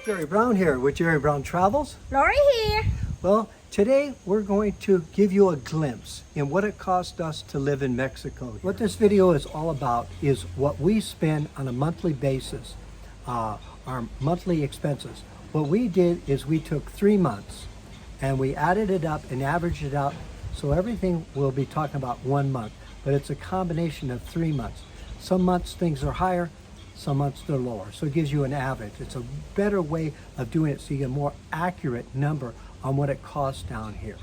Jerry Brown here with Jerry Brown Travels. Lori here. Well, today we're going to give you a glimpse in what it cost us to live in Mexico. What this video is all about is what we spend on a monthly basis, our monthly expenses. What we did is we took 3 months and we added it up and averaged it out. So everything we'll be talking about 1 month, but it's a combination of 3 months. Some months things are higher, some months they're lower. So it gives you an average. It's a better way of doing it so you get a more accurate number on what it costs down here.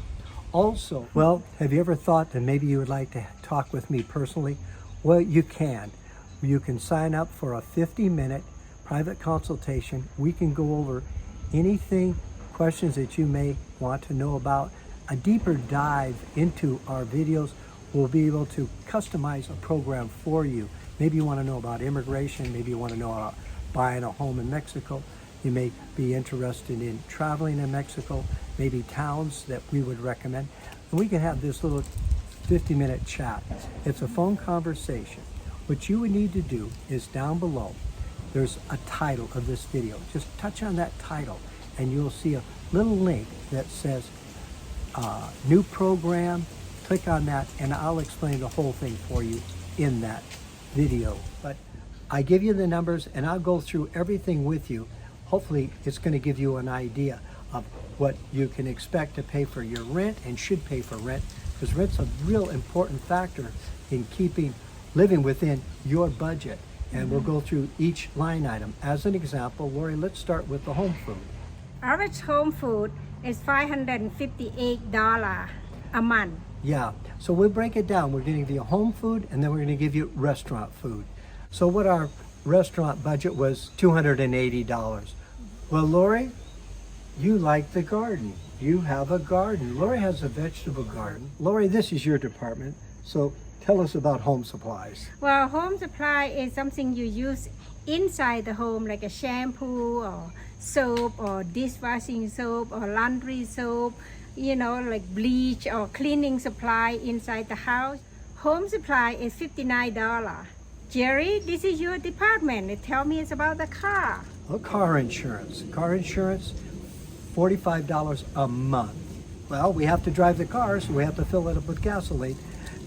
Also, well, have you ever thought that maybe you would like to talk with me personally? Well, you can. You can sign up for a 50-minute private consultation. We can go over anything, questions that you may want to know about, a deeper dive into our videos. We'll be able to customize a program for you. Maybe you want to know about immigration, maybe you want to know about buying a home in Mexico. You may be interested in traveling in Mexico, maybe towns that we would recommend. And we can have this little 50-minute chat. It's a phone conversation. What you would need to do is down below, there's a title of this video. Just touch on that title and you'll see a little link that says new program. Click on that and I'll explain the whole thing for you in that video. But I give you the numbers and I'll go through everything with you. Hopefully it's going to give you an idea of what you can expect to pay for your rent and should pay for rent, because rent's a real important factor in living within your budget. And we'll go through each line item. As an example, Lori, let's start with the home food. Average home food is $558 a month. Yeah, so we'll break it down. We're going to give you home food and then we're going to give you restaurant food. So what our restaurant budget was $280. Well, Lori, you like the garden. You have a garden. Lori has a vegetable garden. Lori, this is your department. So tell us about home supplies. Well, home supply is something you use inside the home, like a shampoo or soap or dishwashing soap or laundry soap, you know, like bleach or cleaning supply inside the house. Home supply is $59. Jerry, this is your department. Tell me about the car. Well, car insurance. Car insurance, $45 a month. Well, we have to drive the car, so we have to fill it up with gasoline,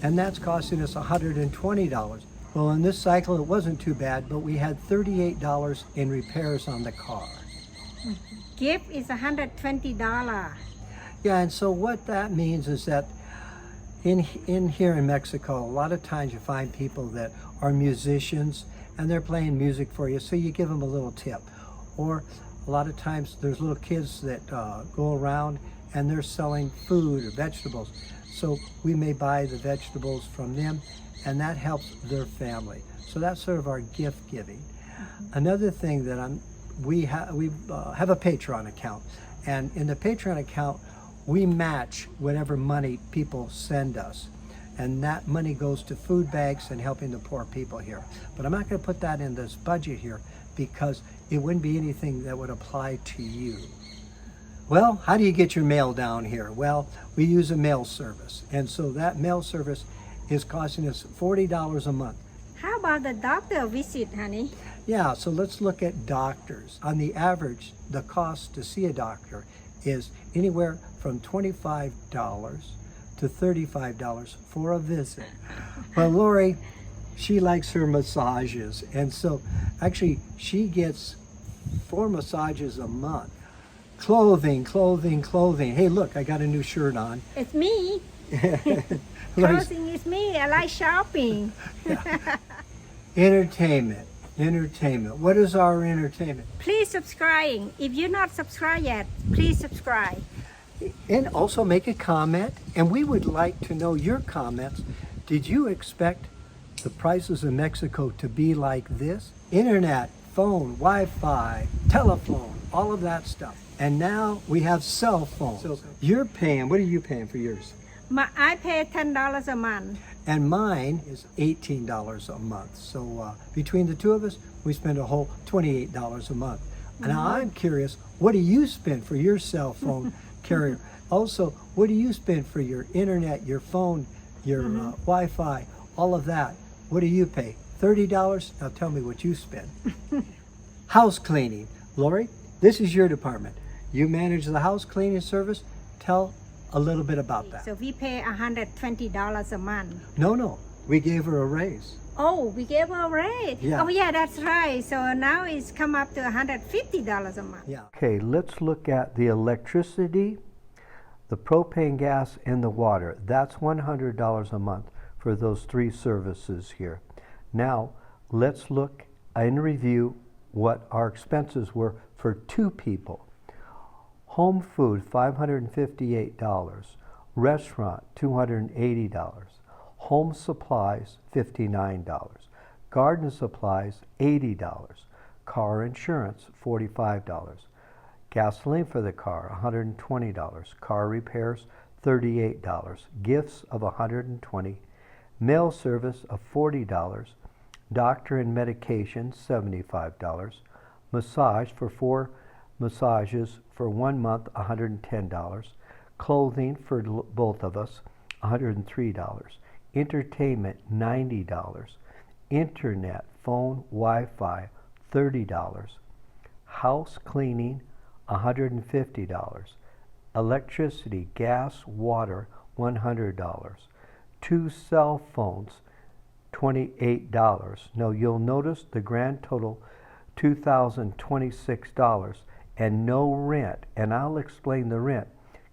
and that's costing us $120. Well, in this cycle, it wasn't too bad, but we had $38 in repairs on the car. Gift is $120. Yeah, and so what that means is that in here in Mexico, a lot of times you find people that are musicians and they're playing music for you, so you give them a little tip. Or a lot of times there's little kids that go around and they're selling food or vegetables. So we may buy the vegetables from them and that helps their family. So that's sort of our gift giving. Another thing that we have a Patreon account, and in the Patreon account, we match whatever money people send us. And that money goes to food banks and helping the poor people here. But I'm not going to put that in this budget here because it wouldn't be anything that would apply to you. Well, how do you get your mail down here? Well, we use a mail service. And so that mail service is costing us $40 a month. How about the doctor visit, honey? Yeah, so let's look at doctors. On the average, the cost to see a doctor is anywhere from $25 to $35 for a visit. But Lori, she likes her massages. And so actually she gets 4 massages a month. Clothing. Hey, look, I got a new shirt on. It's me. Clothing is me. I like shopping. Entertainment. What is our entertainment? Please subscribe. If you're not subscribed yet, please subscribe. And also make a comment. And we would like to know your comments. Did you expect the prices in Mexico to be like this? Internet, phone, Wi-Fi, telephone, all of that stuff. And now we have cell phones. So you're paying, what are you paying for yours? I pay $10 a month. And mine is $18 a month. So between the two of us, we spend a whole $28 a month. And now I'm curious, what do you spend for your cell phone carrier? Also, what do you spend for your internet, your phone, your Wi-Fi, all of that? What do you pay? $30? Now tell me what you spend. House cleaning. Lori, This is your department. You manage the house cleaning service. Tell a little bit about that. So we pay $120 a month. No. We gave her a raise. Oh, we gave her a raise. Yeah. Oh yeah, that's right. So now it's come up to $150 a month. Yeah. Okay, let's look at the electricity, the propane gas, and the water. That's $100 a month for those three services here. Now, let's look and review what our expenses were for two people. Home food, $558. Restaurant, $280. Home supplies, $59. Garden supplies, $80. Car insurance, $45. Gasoline for the car, $120. Car repairs, $38. Gifts of $120. Mail service of $40. Doctor and medication, $75. Massage for 4 massages for 1 month, $110. Clothing for both of us, $103. Entertainment, $90. Internet, phone, Wi-Fi, $30. House cleaning, $150. Electricity, gas, water, $100. 2 cell phones, $28. Now you'll notice the grand total, $2,026, and no rent. And I'll explain the rent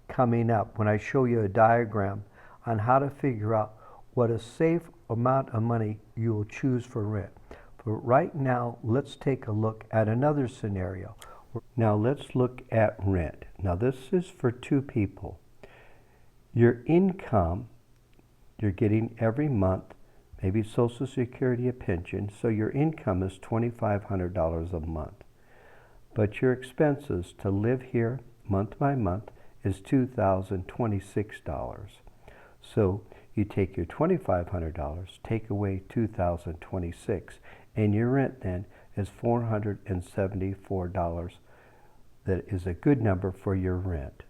coming up when I show you a diagram on how to figure out what a safe amount of money you will choose for rent. But right now, let's take a look at another scenario. Now let's look at rent. Now this is for two people. Your income, you're getting every month, maybe Social Security, a pension, so your income is $2,500 a month. But your expenses to live here month by month is $2,026. So you take your $2,500, take away $2,026, and your rent then is $474. That is a good number for your rent.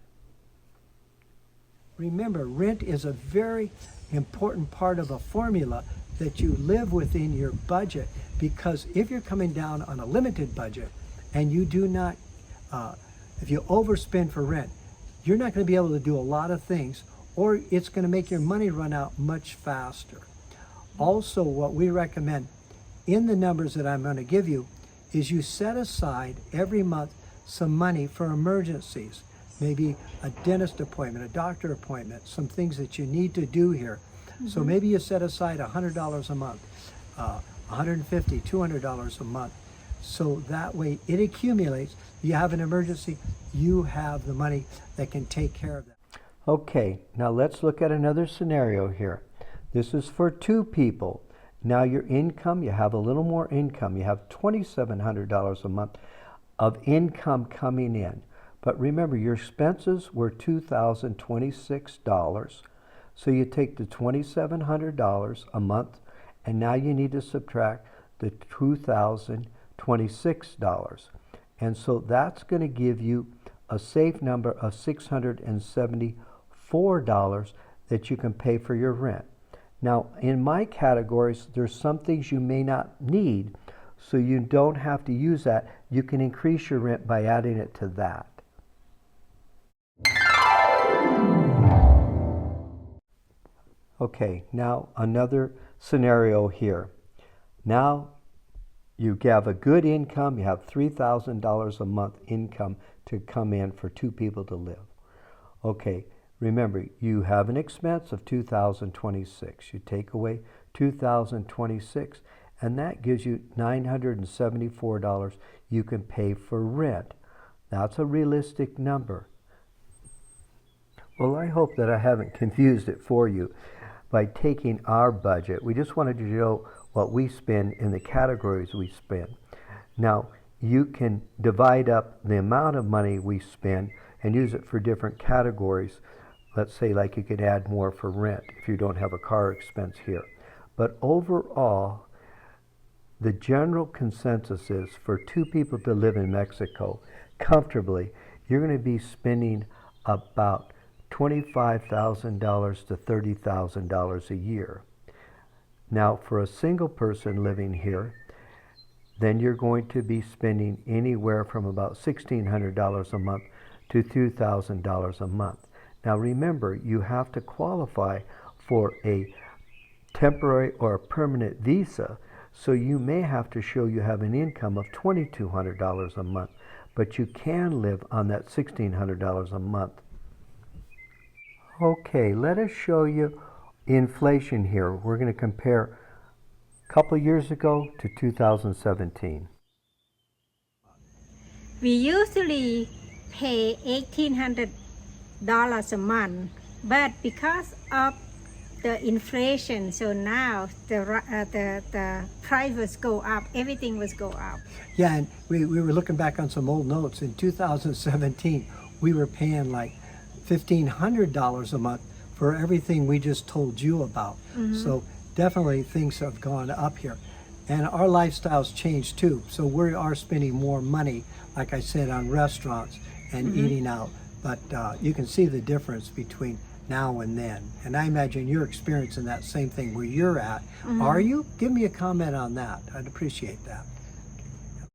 Remember, rent is a very important part of a formula that you live within your budget, because if you're coming down on a limited budget and you do not, if you overspend for rent, you're not going to be able to do a lot of things, or it's going to make your money run out much faster. Also, what we recommend in the numbers that I'm going to give you is you set aside every month some money for emergencies, maybe a dentist appointment, a doctor appointment, some things that you need to do here. So maybe you set aside $100 a month, $150, $200 a month. So that way it accumulates. You have an emergency, you have the money that can take care of that. Okay, now let's look at another scenario here. This is for two people. Now your income, you have a little more income. You have $2,700 a month of income coming in. But remember, your expenses were $2,026. So you take the $2,700 a month, and now you need to subtract the $2,026. And so that's going to give you a safe number of $674 that you can pay for your rent. Now, in my categories, there's some things you may not need, so you don't have to use that. You can increase your rent by adding it to that. Okay, now another scenario here. Now you have a good income, you have $3,000 a month income to come in for two people to live. Okay, remember, you have an expense of $2,026. You take away $2,026, and that gives you $974 you can pay for rent. That's a realistic number. Well, I hope that I haven't confused it for you by taking our budget. We just wanted you to know what we spend in the categories we spend. Now, you can divide up the amount of money we spend and use it for different categories. Let's say like you could add more for rent if you don't have a car expense here. But overall, the general consensus is for two people to live in Mexico comfortably, you're going to be spending about $25,000 to $30,000 a year. Now, for a single person living here, then you're going to be spending anywhere from about $1,600 a month to $2,000 a month. Now remember, you have to qualify for a temporary or a permanent visa, so you may have to show you have an income of $2,200 a month, but you can live on that $1,600 a month. Okay, let us show you inflation here. We're going to compare a couple years ago to 2017. We usually pay $1,800 a month, but because of the inflation, so now the price was go up, everything was go up. Yeah, and we were looking back on some old notes. In 2017, we were paying like $1,500 a month for everything we just told you about. So definitely things have gone up here. And our lifestyles changed too. So we are spending more money, like I said, on restaurants and eating out. But you can see the difference between now and then. And I imagine you're experiencing that same thing where you're at. Are you? Give me a comment on that. I'd appreciate that.